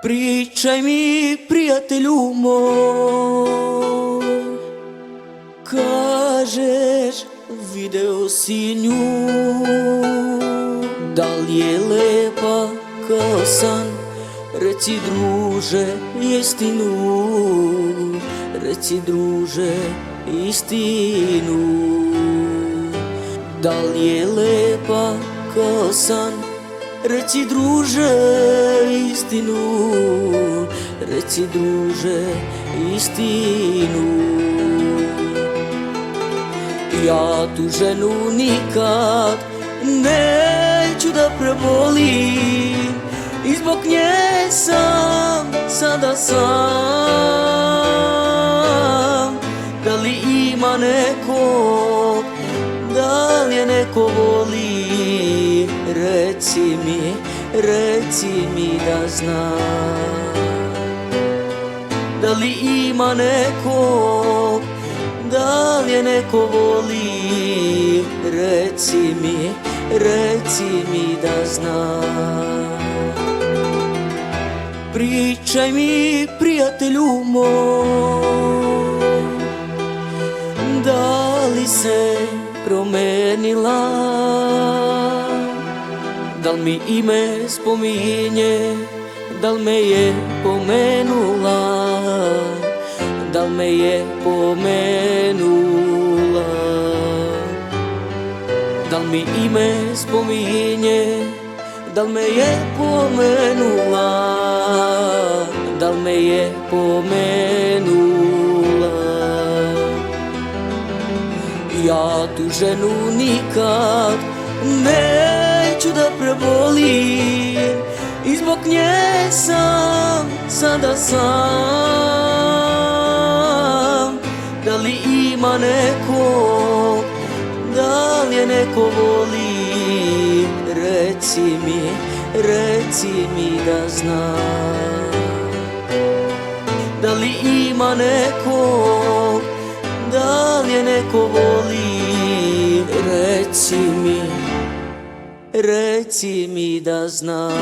Pričaj mi, prijatelju moj, kažeš video si nju, da li je lepa kao san? Reci druže istinu, reci druže istinu. Da li je lepa kao san? Reci druže istinu, reci druže istinu. Ja tu ženu nikad neću da prebolim, i zbog nje sam sada sam. Da li ima nekog, da li je neko voli? Reci mi da znam. Da li ima nekog, da li je neko voli? Reci mi da znam. Pričaj mi, prijatelju moj, da li se promenila? Da li mi ime spominje, da li me je pomenula? Da li me je pomenula? Da li mi ime spominje, da li me je pomenula? Da li me je pomenula? Ja tu ženu nikad neću da prebolim, i zbog nje sam sada sam. Da li ima nekog, da li je neko voli? Reci mi da znam. Da li ima nekog, da li je neko voli? Reci mi da znam.